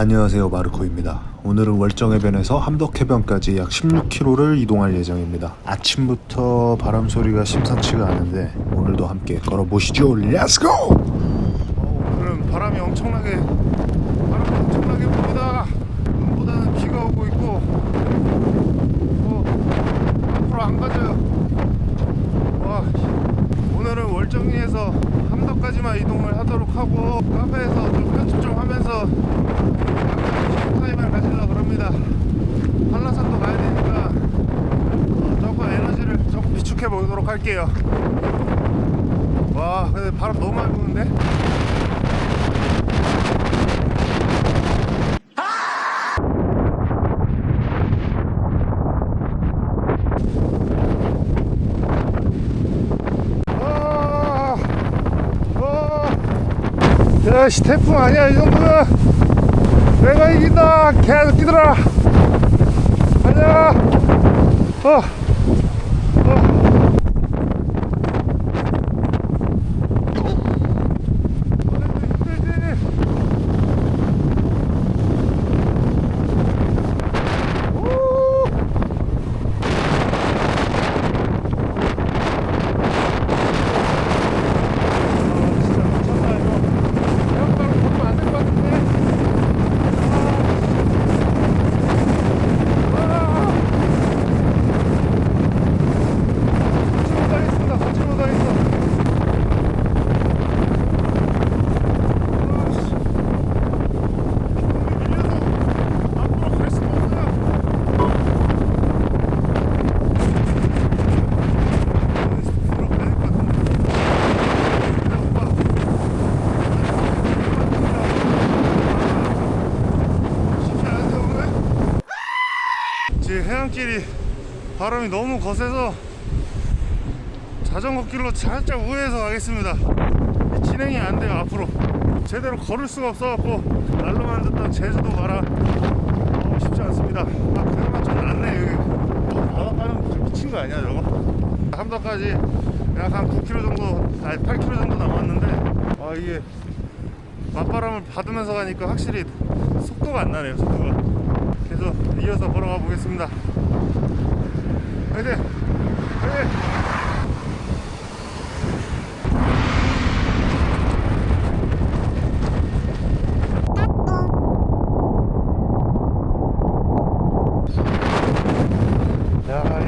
안녕하세요, 마르코입니다. 오늘은 월정해변에서 함덕해변까지 약 16km를 이동할 예정입니다. 아침부터 바람 소리가 심상치가 않은데 오늘도 함께 걸어보시죠. 렛츠고! 오늘은 바람이 엄청나게 붑니다. 눈보다는 비가 오고 있고 앞으로 안 가져요. 오늘은 월정리에서 함덕까지만 이동을 하도록 하고 카페에서 좀 편집 좀 하면서 타임을 가지려고 합니다. 한라산도 가야 되니까 조금 에너지를 조금 비축해 보도록 할게요. 와, 근데 바람 너무 많이 부는데? 야씨, 태풍 아니야. 이 정도면 내가 이긴다. 계속 뛰더라. 가자. 해안길이 바람이 너무 거세서 자전거 길로 살짝 우회해서 가겠습니다. 진행이 안 돼요. 앞으로 제대로 걸을 수가 없어갖고 날로만 듣던 제주도 가라 쉽지 않습니다. 그나마 좀 낫네. 여기 바닷가는 미친 거 아니야 저거? 함덕까지 약 한 9km 정도, 아니 8km 정도 남았는데 이게 맞바람을 받으면서 가니까 확실히 속도가 안 나네요. 속도가. 계속 이어서 걸어가 보겠습니다. 화이팅! 화이팅! 야, 얘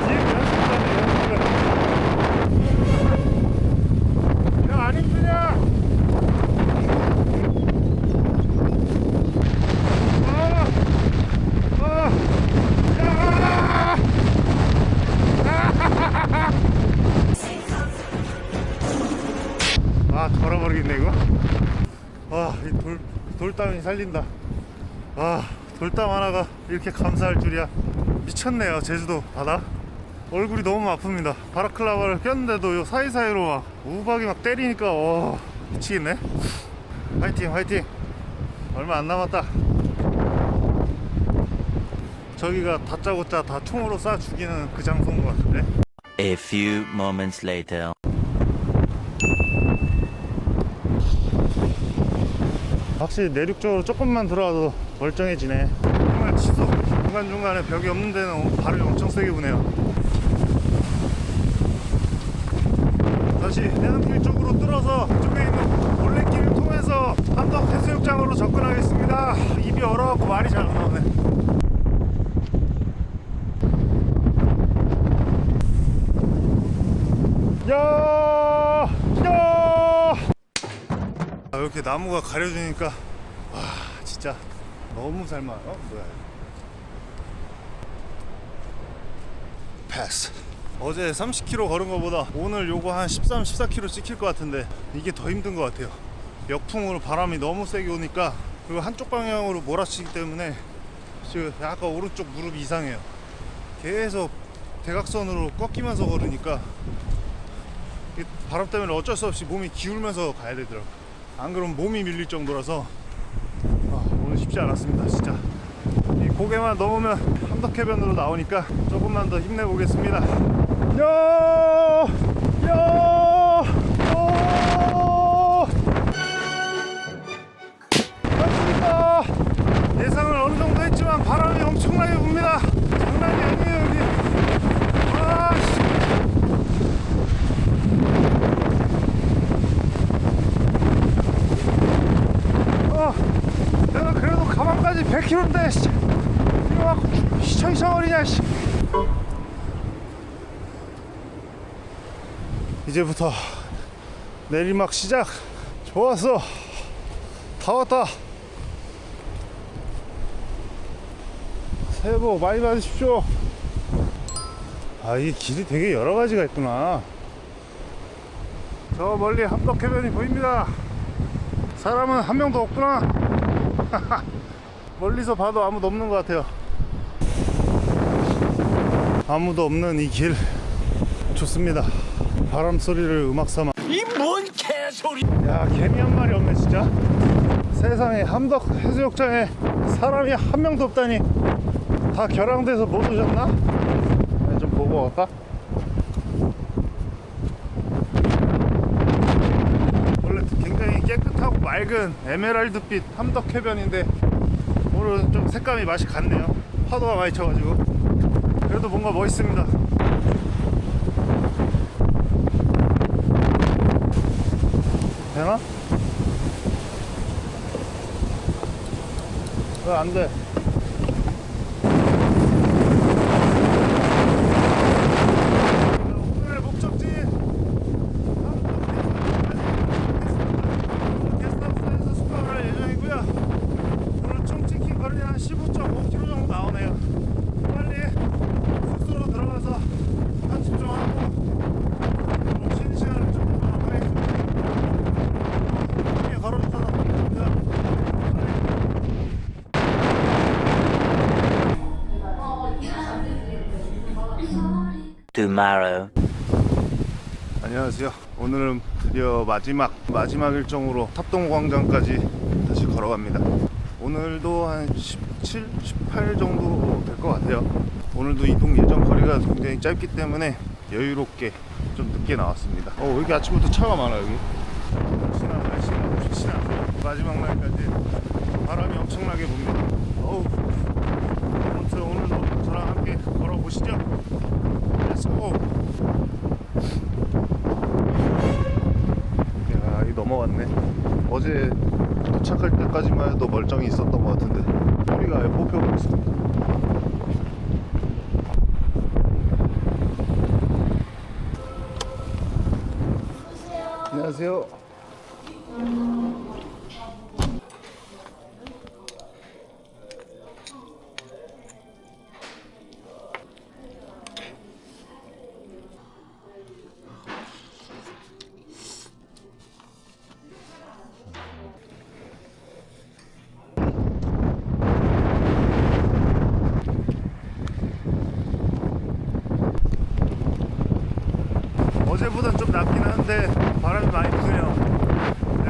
뒤에 연습하네. 야, 안 힘드냐? 덜어버리겠네 이거. 이 돌담이 살린다. 돌담 하나가 이렇게 감사할 줄이야. 미쳤네요. 제주도 바다. 얼굴이 너무 아픕니다. 바라클라바를 꼈는데도 요 사이사이로 막 우박이 막 때리니까 미치겠네. 화이팅 화이팅. 얼마 안 남았다. 저기가 다짜고짜 다 총으로 쏴 죽이는 그 장소인 것 같은데. A few moments later. 확실히 내륙 쪽으로 조금만 들어와도 멀쩡해지네. 정말 지속 중간중간에 벽이 없는 데는 바람이 엄청 세게 부네요. 다시 해안길 쪽으로 뚫어서 그쪽에 있는 올레길을 통해서 함덕 해수욕장으로 접근하겠습니다. 입이 얼어갖고 말이 잘 안 나오네. 야! 이렇게 나무가 가려주니까 진짜 너무 살만. 뭐야? 패스. 어제 30km 걸은 거보다 오늘 요거 한 13, 14km 찍힐 것 같은데 이게 더 힘든 것 같아요. 역풍으로 바람이 너무 세게 오니까, 그리고 한쪽 방향으로 몰아치기 때문에 지금 약간 오른쪽 무릎이 이상해요. 계속 대각선으로 꺾이면서 걸으니까 바람 때문에 어쩔 수 없이 몸이 기울면서 가야 되더라고요. 안 그러면 몸이 밀릴 정도라서 오늘 쉽지 않았습니다. 진짜 이 고개만 넘으면 함덕해변으로 나오니까 조금만 더 힘내보겠습니다. 야! 야! 맞습니다. 30km인데 이거 막 시청이청거리냐. 이제부터 내리막 시작. 좋았어. 다 왔다. 새해 복 많이 받으십시오. 아, 이 길이 되게 여러 가지가 있구나. 저 멀리 함덕해변이 보입니다. 사람은 한 명도 없구나. 멀리서 봐도 아무도 없는 것 같아요. 아무도 없는 이 길 좋습니다. 바람 소리를 음악 삼아. 이 뭔 개소리! 야, 개미 한 마리 없네 진짜. 세상에 함덕 해수욕장에 사람이 한 명도 없다니. 다 결항돼서 못 오셨나? 좀 보고 갈까? 원래 굉장히 깨끗하고 맑은 에메랄드빛 함덕해변인데 오늘 좀 색감이 맛이 갔네요. 파도가 많이 쳐가지고. 그래도 뭔가 멋있습니다. 되나? 왜 안 돼? 오늘의 목적지 게스트하우스에서 숙박을 할 예정이고요. 오늘 총 찍힌 거리는 한 15.5km 정도 나오네요. 빨리 숙소로 들어가서 편집 좀 하고 쉬는 시간을 좀 보도록 하겠습니다. 함께 걸어주셔서 감사합니다. Tomorrow. 안녕하세요. 오늘은 드디어 마지막 일정으로 탑동광장까지 다시 걸어갑니다. 오늘도 한 17, 18 정도 될 것 같아요. 오늘도 이동 예정 거리가 굉장히 짧기 때문에 여유롭게 좀 늦게 나왔습니다. 왜 이렇게 아침부터 차가 많아 여기? 역시나 날씨가 좋지 않아요. 마지막 날까지 바람이 엄청나게 붑니다. 아무튼 오늘도 저랑 함께 걸어보시죠. 렛츠고! 야, 이 넘어왔네. 어제 도착할 때까지만 해도 멀쩡히 있었던 것 같은데 소리가 뽑혀버렸습니다. 안녕하세요. 어제보단 좀 낫긴 한데 바람이 많이 부네요.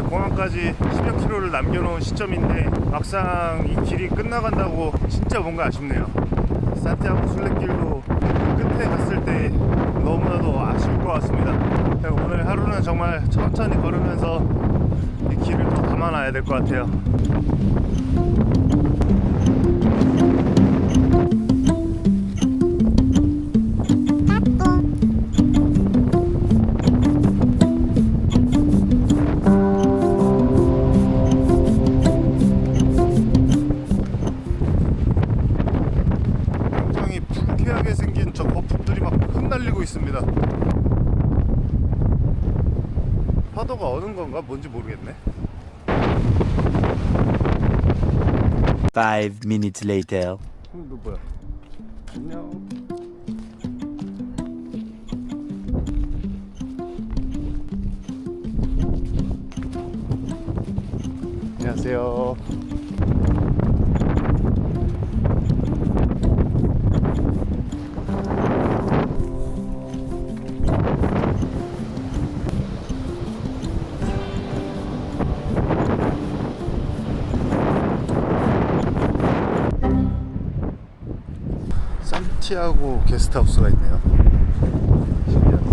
공항까지 10여 킬로를 남겨놓은 시점인데 막상 이 길이 끝나간다고 진짜 뭔가 아쉽네요. 산티아고 순례길도 끝에 갔을 때 너무나도 아쉬울 것 같습니다. 오늘 하루는 정말 천천히 걸으면서 이 길을 또 담아놔야 될 것 같아요. 불쾌하게 생긴 저 거품들이 막 흩날리고 있습니다. 파도가 어는 건가 뭔지 모르겠네. 5 minutes later. 너 뭐야? 안녕. 안녕하세요. 산티아고 게스트하우스가 있네요. 신기하다.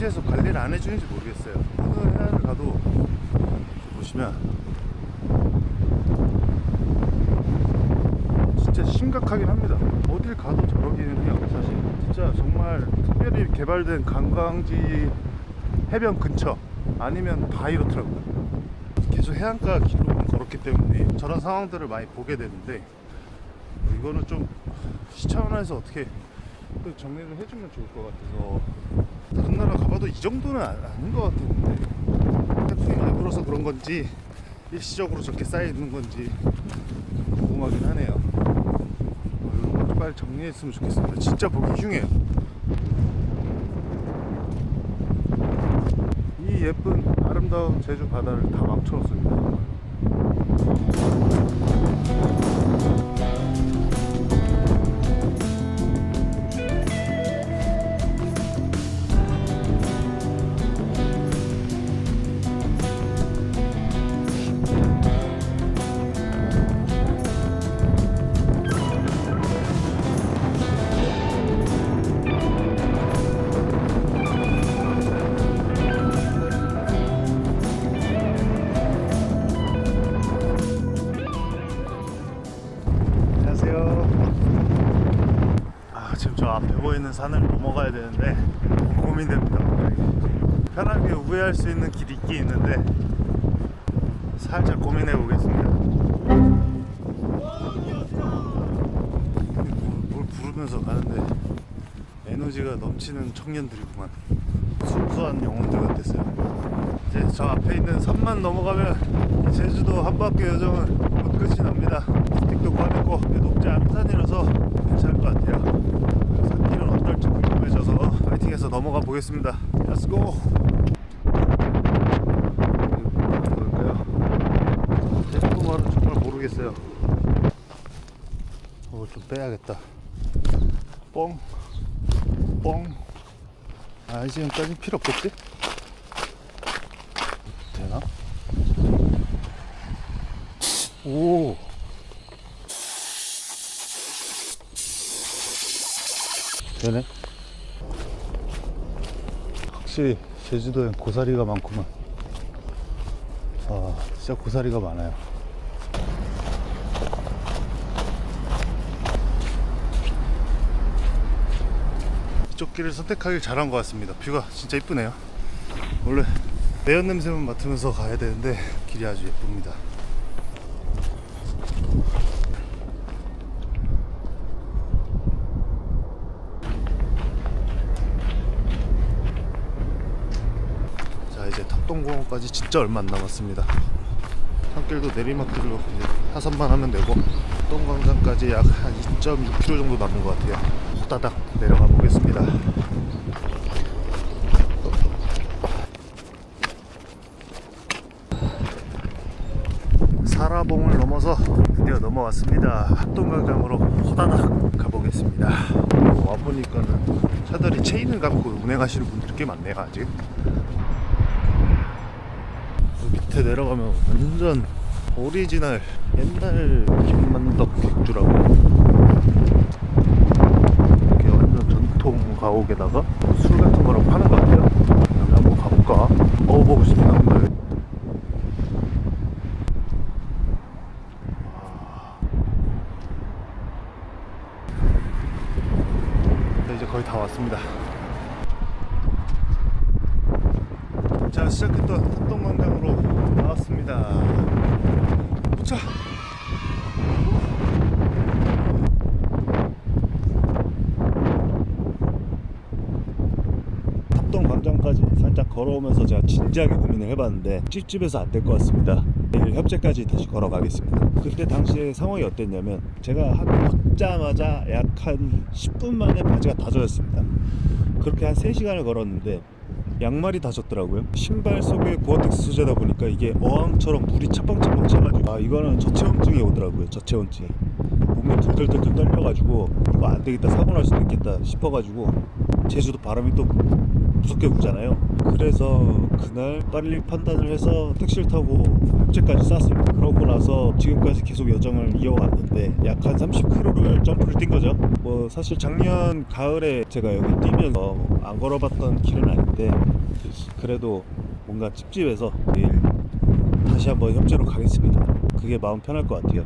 날씨에서 관리를 안 해주는지 모르겠어요. 어느 해안을 가도 보시면 진짜 심각하긴 합니다. 어딜 가도 저러기는 해요. 사실 진짜 정말 특별히 개발된 관광지 해변 근처 아니면 다 이렇더라고요. 계속 해안가 길로만 걸었기 때문에 저런 상황들을 많이 보게 되는데, 이거는 좀 시차원에서 어떻게 또 정리를 해주면 좋을 것 같아서. 다른 나라 가봐도 이 정도는 아닌 것 같았는데, 태풍이 많이 불어서 그런 건지 일시적으로 저렇게 쌓여 있는 건지 궁금하긴 하네요. 이런 거 빨리 정리했으면 좋겠습니다. 진짜 보기 흉해요. 이 예쁜 아름다운 제주 바다를 다 망쳐놓습니다. 지금 저 앞에 보이는 산을 넘어가야 되는데 고민됩니다. 편하게 우회할 수 있는 길이 있긴 있는데 살짝 고민해 보겠습니다. 뭘 부르면서 가는데 에너지가 넘치는 청년들이구만. 순수한 영혼들 같았어요. 이제 저 앞에 있는 산만 넘어가면 제주도 한 바퀴 여정은 곧 끝이 납니다. 스틱도 꺼냈고 높지 않은 산이라서 괜찮을 것 같아요. 산길은 어떨지 궁금해져서 파이팅해서 넘어가 보겠습니다. Let's go! 뭘까요? 대포말은 정말 모르겠어요. 좀 빼야겠다. 뻥 뻥. 아, 지금까지 필요 없겠지? 되나? 오! 되네. 확실히 제주도엔 고사리가 많구만. 아, 진짜 고사리가 많아요. 이쪽 길을 선택하길 잘한 것 같습니다. 뷰가 진짜 이쁘네요. 원래 매연 냄새만 맡으면서 가야 되는데 길이 아주 예쁩니다. 자, 이제 탑동공원까지 진짜 얼마 안 남았습니다. 산길도 내리막길로 이제 하산만 하면 되고, 탑동광장까지 약 한 2.6km 정도 남은 것 같아요. 호다닥 내려가 보겠습니다. 사라봉을 넘어서 드디어 넘어왔습니다. 합동광장으로 호다닥 가보겠습니다. 와보니까는 차들이 체인을 감고 운행하시는 분들이 꽤 많네요. 아직 밑에 내려가면 완전 오리지널 옛날 김만덕 객주라고 이렇게 완전 전통 가옥에다가 술 같은 거랑 파는 것 같아요. 여기 한번 가볼까? 먹어보고 싶긴 한데. 이제 거의 다 왔습니다. 자, 시작했던 합동광장으로 나왔습니다. 자, 합동광장까지 살짝 걸어오면서 제가 진지하게 고민을 해봤는데 찝찝해서 안 될 것 같습니다. 내일 협재까지 다시 걸어가겠습니다. 그때 당시에 상황이 어땠냐면, 제가 한 걷자마자 약 한 10분 만에 바지가 다 젖었습니다. 그렇게 한 3시간을 걸었는데 양말이 다 젖더라고요. 신발 속에 고어텍스 소재다 보니까 이게 어항처럼 물이 차방차방 차가지고, 아, 이거는 저체온증이 오더라고요. 저체온증. 몸이 들들들들 떨려가지고 이거 안 되겠다, 사고 날 수도 있겠다 싶어가지고, 제주도 바람이 또 무섭게 구잖아요. 그래서 그날 빨리 판단을 해서 택시를 타고 협재까지 쌌습니다. 그러고 나서 지금까지 계속 여정을 이어갔는데 약 한 30km를 점프를 뛴 거죠. 뭐 사실 작년 가을에 제가 여기 뛰면서 안 걸어봤던 길은 아닌데 그래도 뭔가 찝찝해서 내일 다시 한번 협재로 가겠습니다. 그게 마음 편할 것 같아요.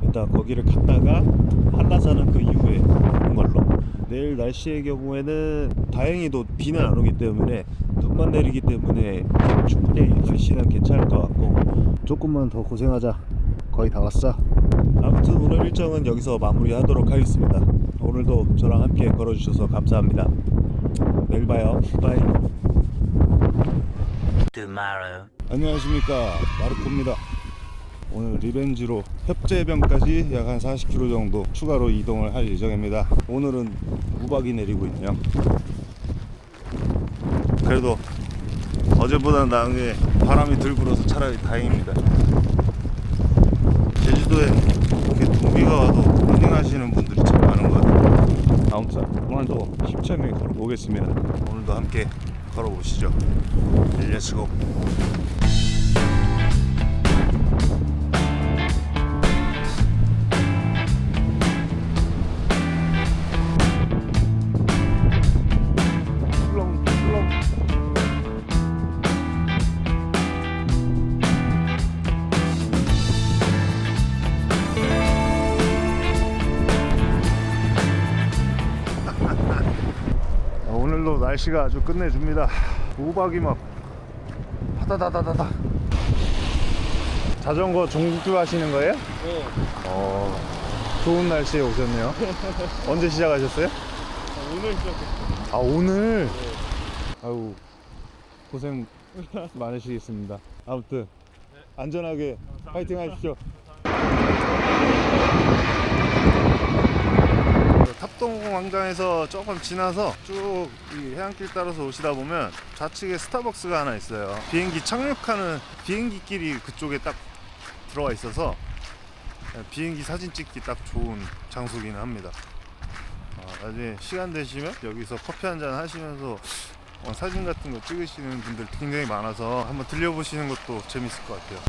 일단 거기를 갔다가 한라산은 그 이후에 오는 걸로. 내일 날씨의 경우에는 다행히도 비는 안 오기 때문에 눈만 내리기 때문에 충분히 날씨는 괜찮을 것 같고, 조금만 더 고생하자. 거의 다 왔어. 아무튼 오늘 일정은 여기서 마무리하도록 하겠습니다. 오늘도 저랑 함께 걸어주셔서 감사합니다. 내일 봐요. 바이. Tomorrow. 안녕하십니까, 마르코입니다. 오늘 리벤지로 협재변까지 약 한 40km 정도 추가로 이동을 할 예정입니다. 오늘은 우박이 내리고 있네요. 그래도 어제보다 나은 게 바람이 덜 불어서 차라리 다행입니다. 제주도에 이렇게 동비가 와도 힐링하시는 분들이 참 많은 것 같아요. 아무튼 오늘도 힘차게 걸어보겠습니다. 오늘도 함께 걸어보시죠. 렛츠고. 오늘도 날씨가 아주 끝내줍니다. 우박이 막 파다다다다다. 자전거 종국교 하시는 거예요? 네. 좋은 날씨에 오셨네요. 언제 시작하셨어요? 오늘 시작했어요. 아, 오늘? 네. 아유, 고생 많으시겠습니다. 아무튼 안전하게 파이팅 하십시오. 탑동 광장에서 조금 지나서 쭉 이 해안길 따라서 오시다 보면 좌측에 스타벅스가 하나 있어요. 비행기 착륙하는 비행기 길이 그쪽에 딱 들어와 있어서 비행기 사진 찍기 딱 좋은 장소기는 합니다. 나중에 시간 되시면 여기서 커피 한잔 하시면서 사진 같은 거 찍으시는 분들 굉장히 많아서 한번 들려보시는 것도 재밌을 것 같아요.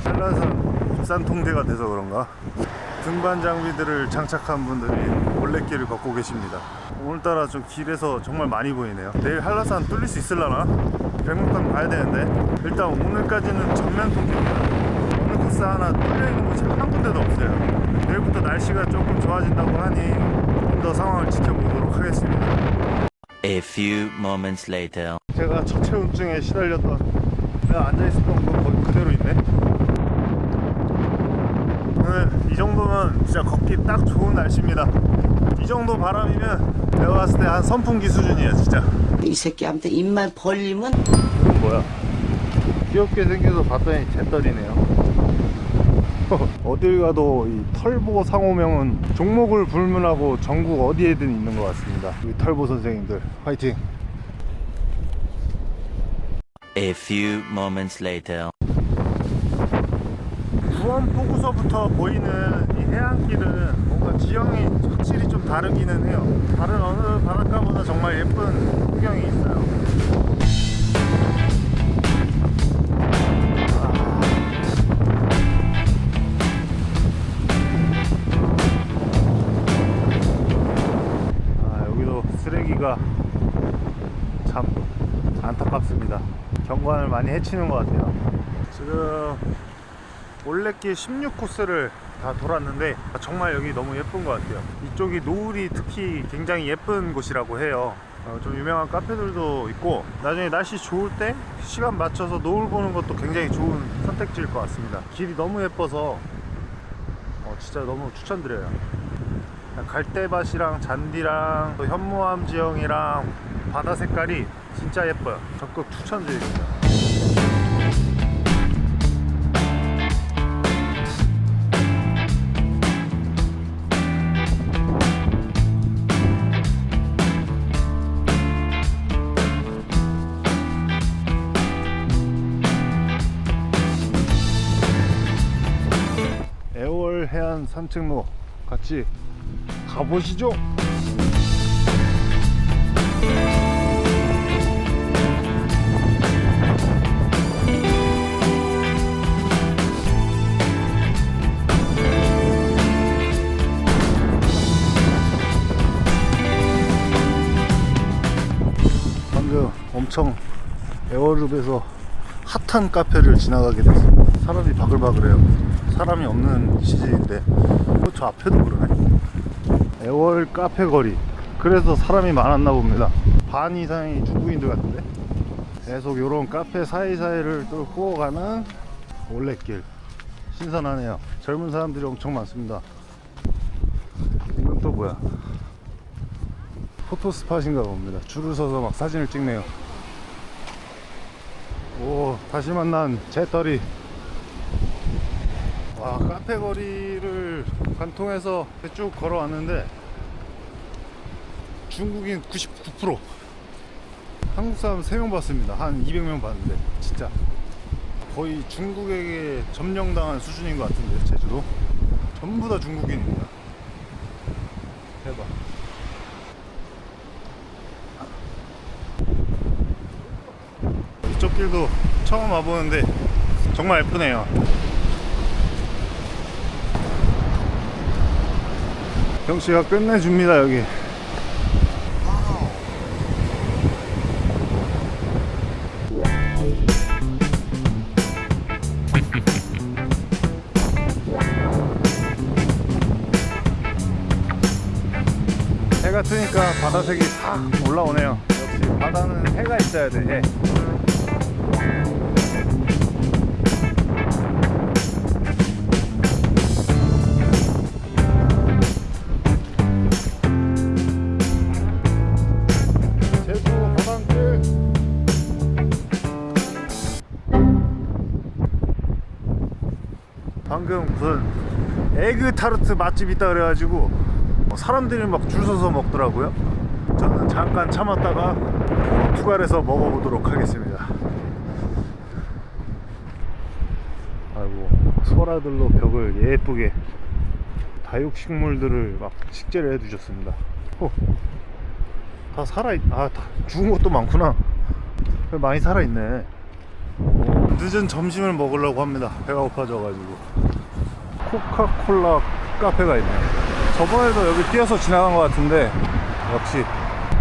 한라산 입산 통제가 돼서 그런가 등반 장비들을 장착한 분들이 올레길을 걷고 계십니다. 오늘따라 좀 길에서 정말 많이 보이네요. 내일 한라산 뚫릴 수 있을라나? 백록담 가야 되는데 일단 오늘까지는 전면 통제입니다. 오늘 코스 하나 뚫려있는 곳이 한 군데도 없어요. 내일부터 날씨가 조금 좋아진다고 하니 좀 더 상황을 지켜보도록 하겠습니다. A few moments later. 제가 저체온증에 시달렸던 내가 앉아있었던 거 거기 그대로 있네. 오늘 이 정도면 진짜 걷기 딱 좋은 날씨입니다. 이 정도 바람이면 내가 봤을 때 한 선풍기 수준이야 진짜. 이 새끼한테 입만 벌리면 이건 뭐야? 귀엽게 생겨서 봤더니 잿더리네요. 어딜 가도 이 털보 상호명은 종목을 불문하고 전국 어디에든 있는 것 같습니다. 우리 털보 선생님들 화이팅! A few moments later. 구원 포구서부터 보이는 이 해안길은 뭔가 지형이 확실히 좀 다르기는 해요. 다른 어느 바닷가보다 정말 예쁜 풍경이 있어요. 여기도 쓰레기가 참 안타깝습니다. 경관을 많이 해치는 것 같아요. 지금 올레길 16코스를 다 돌았는데 정말 여기 너무 예쁜 것 같아요. 이쪽이 노을이 특히 굉장히 예쁜 곳이라고 해요. 좀 유명한 카페들도 있고 나중에 날씨 좋을 때 시간 맞춰서 노을 보는 것도 굉장히 좋은 선택지일 것 같습니다. 길이 너무 예뻐서 진짜 너무 추천드려요. 갈대밭이랑 잔디랑 또 현무암 지형이랑 바다 색깔이 진짜 예뻐요. 적극 추천드립니다. 애월 해안 산책로 같이 가보시죠. 방금 엄청 에어룹에서 핫한 카페를 지나가게 됐습니다. 사람이 바글바글해요. 사람이 없는 시즌인데 저 앞에도 그러네. 애월 카페 거리. 그래서 사람이 많았나 봅니다. 반 이상이 중국인들 같은데. 계속 요런 카페 사이사이를 뚫고 가는 올레길. 신선하네요. 젊은 사람들이 엄청 많습니다. 이건 또 뭐야? 포토 스팟인가 봅니다. 줄을 서서 막 사진을 찍네요. 오, 다시 만난 제떨이. 와, 카페 거리를 관통해서 쭉 걸어왔는데 중국인 99%, 한국 사람 3명 봤습니다. 한 200명 봤는데 진짜 거의 중국에게 점령당한 수준인 것 같은데, 제주도 전부 다 중국인입니다. 대박. 이쪽 길도 처음 와보는데 정말 예쁘네요. 경치가 끝내줍니다. 여기 해가 뜨니까 바다색이 탁 올라오네요. 역시 바다는 해가 있어야 돼. 해. 방금 무슨 에그 타르트 맛집 있다 그래가지고 사람들이 막 줄 서서 먹더라고요. 저는 잠깐 참았다가 포르투갈에서 먹어보도록 하겠습니다. 아이고, 소라들로 벽을 예쁘게 다육식물들을 막 식재를 해두셨습니다. 다 살아있.. 다 죽은 것도 많구나. 많이 살아있네. 늦은 점심을 먹으려고 합니다. 배가 고파져가지고. 코카콜라 카페가 있네요. 저번에도 여기 뛰어서 지나간 것 같은데 역시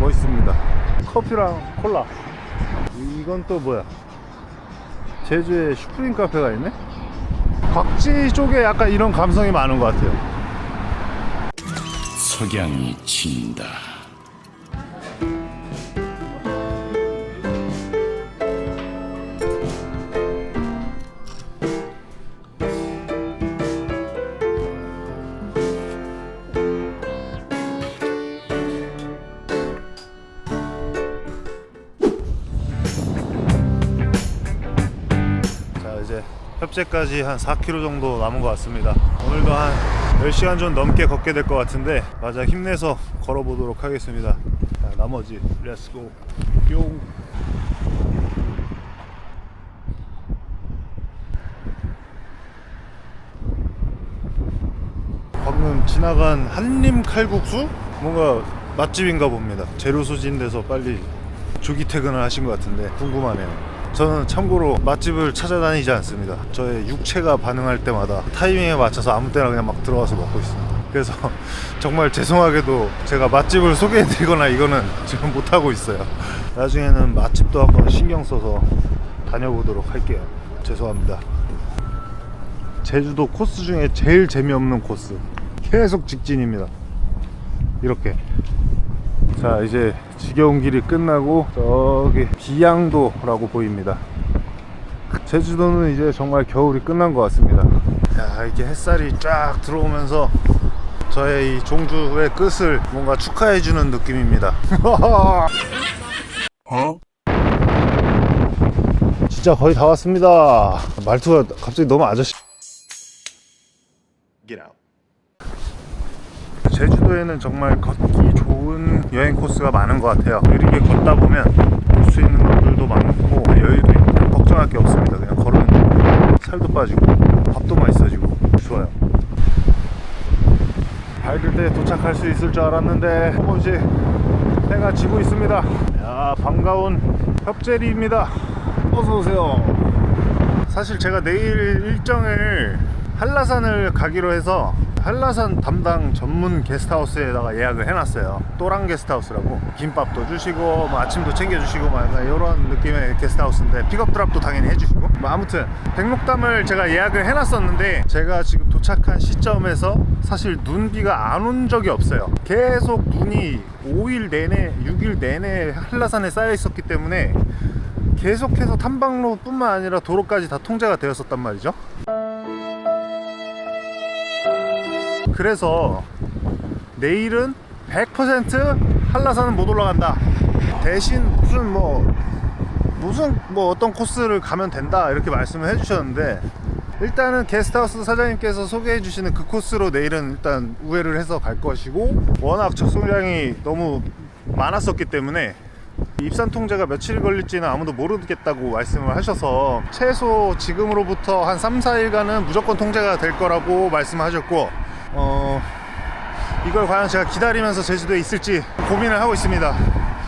멋있습니다. 커피랑 콜라. 이건 또 뭐야? 제주에 슈프림 카페가 있네? 곽지 쪽에 약간 이런 감성이 많은 것 같아요. 석양이 진다. 협재까지 한 4km 정도 남은 것 같습니다. 오늘도 한 10시간 좀 넘게 걷게 될 것 같은데 맞아 힘내서 걸어보도록 하겠습니다. 자, 나머지 렛츠고 뿅. 방금 지나간 한림 칼국수? 뭔가 맛집인가 봅니다. 재료 소진돼서 빨리 조기 퇴근을 하신 것 같은데 궁금하네요. 저는 참고로 맛집을 찾아다니지 않습니다. 저의 육체가 반응할 때마다 타이밍에 맞춰서 아무 때나 그냥 막 들어와서 먹고 있습니다. 그래서 정말 죄송하게도 제가 맛집을 소개해드리거나 이거는 지금 못하고 있어요. 나중에는 맛집도 한번 신경 써서 다녀보도록 할게요. 죄송합니다. 제주도 코스 중에 제일 재미없는 코스. 계속 직진입니다. 이렇게. 자, 이제 지겨운 길이 끝나고 저기 비양도라고 보입니다. 제주도는 이제 정말 겨울이 끝난 것 같습니다. 야, 이렇게 햇살이 쫙 들어오면서 저의 이 종주의 끝을 뭔가 축하해주는 느낌입니다. 진짜 거의 다 왔습니다. 말투가 갑자기 너무 아저씨. Get out. 제주도에는 정말 걷기 좋은 여행 코스가 많은 것 같아요. 느리게 걷다 보면 볼 수 있는 것들도 많고 여유도 있고 걱정할 게 없습니다. 그냥 걸으면 살도 빠지고 밥도 맛있어지고 좋아요. 밝을 때 도착할 수 있을 줄 알았는데 조금씩 해가 지고 있습니다. 야, 반가운 협재리입니다. 어서오세요. 사실 제가 내일 일정을 한라산을 가기로 해서 한라산 담당 전문 게스트하우스에다가 예약을 해놨어요. 또랑 게스트하우스라고. 김밥도 주시고 뭐 아침도 챙겨주시고 막 이런 느낌의 게스트하우스인데 픽업 드랍도 당연히 해주시고 뭐 아무튼 백록담을 제가 예약을 해놨었는데 제가 지금 도착한 시점에서 사실 눈비가 안 온 적이 없어요. 계속 눈이 5일 내내 6일 내내 한라산에 쌓여 있었기 때문에 계속해서 탐방로 뿐만 아니라 도로까지 다 통제가 되었었단 말이죠. 그래서 내일은 100% 한라산은 못 올라간다. 대신 무슨 어떤 코스를 가면 된다 이렇게 말씀을 해주셨는데, 일단은 게스트하우스 사장님께서 소개해 주시는 그 코스로 내일은 일단 우회를 해서 갈 것이고, 워낙 적송량이 너무 많았었기 때문에 입산 통제가 며칠 걸릴지는 아무도 모르겠다고 말씀을 하셔서 최소 지금으로부터 한 3-4일간은 무조건 통제가 될 거라고 말씀하셨고, 이걸 과연 제가 기다리면서 제주도에 있을지 고민을 하고 있습니다.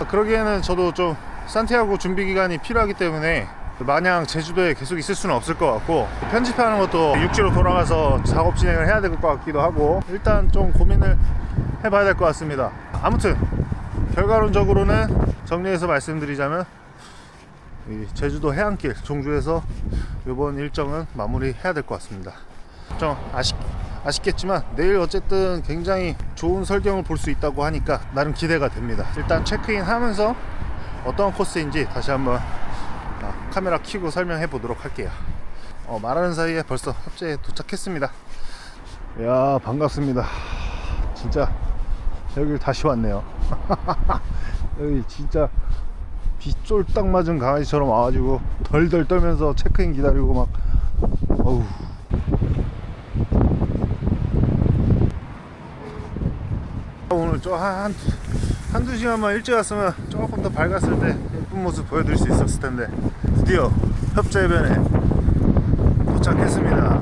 그러기에는 저도 좀 산티아고 준비 기간이 필요하기 때문에 마냥 제주도에 계속 있을 수는 없을 것 같고, 편집하는 것도 육지로 돌아가서 작업 진행을 해야 될 것 같기도 하고, 일단 좀 고민을 해봐야 될 것 같습니다. 아무튼 결과론적으로는 정리해서 말씀드리자면 이 제주도 해안길 종주에서 이번 일정은 마무리해야 될 것 같습니다. 좀 아쉽겠지만 내일 어쨌든 굉장히 좋은 설경을 볼 수 있다고 하니까 나름 기대가 됩니다. 일단 체크인 하면서 어떤 코스인지 다시 한번 카메라 켜고 설명해 보도록 할게요. 말하는 사이에 벌써 협재에 도착했습니다. 이야, 반갑습니다. 진짜 여길 다시 왔네요. 여기 진짜 비 쫄딱 맞은 강아지처럼 와가지고 덜덜 떨면서 체크인 기다리고 막 어우. 오늘 좀 한두 시간만 일찍 왔으면 조금 더 밝았을 때 예쁜 모습 보여드릴 수 있었을 텐데, 드디어 협재해변에 도착했습니다.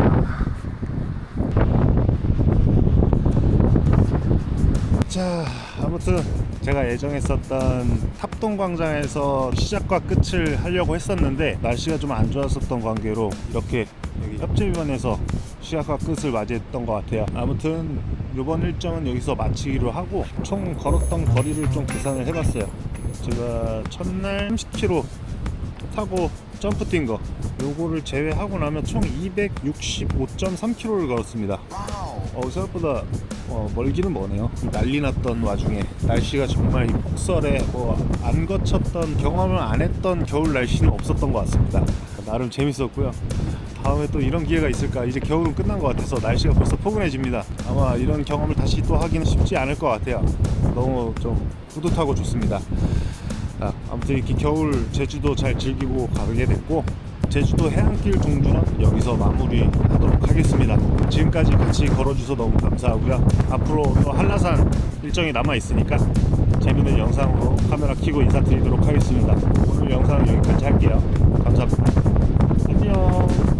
자, 아무튼 제가 예정했었던 탑동광장에서 시작과 끝을 하려고 했었는데 날씨가 좀 안 좋았었던 관계로 이렇게 여기 협재변에서 시작과 끝을 맞이했던 것 같아요. 아무튼 이번 일정은 여기서 마치기로 하고, 총 걸었던 거리를 좀 계산을 해봤어요. 제가 첫날 30km 타고 점프 뛴 거 요거를 제외하고 나면 총 265.3km를 걸었습니다. 생각보다 멀기는 머네요. 난리 났던 와중에 날씨가 정말 이 폭설에 안 거쳤던, 경험을 안 했던 겨울 날씨는 없었던 것 같습니다. 나름 재밌었고요. 다음에 또 이런 기회가 있을까. 이제 겨울은 끝난 것 같아서 날씨가 벌써 포근해집니다. 아마 이런 경험을 다시 또 하기는 쉽지 않을 것 같아요. 너무 좀 뿌듯하고 좋습니다. 아무튼 이렇게 겨울 제주도 잘 즐기고 가게 됐고, 제주도 해안길 종주는 여기서 마무리하도록 하겠습니다. 지금까지 같이 걸어주셔서 너무 감사하고요. 앞으로 또 한라산 일정이 남아있으니까 재밌는 영상으로 카메라 켜고 인사드리도록 하겠습니다. 오늘 영상은 여기까지 할게요. 감사합니다. 안녕.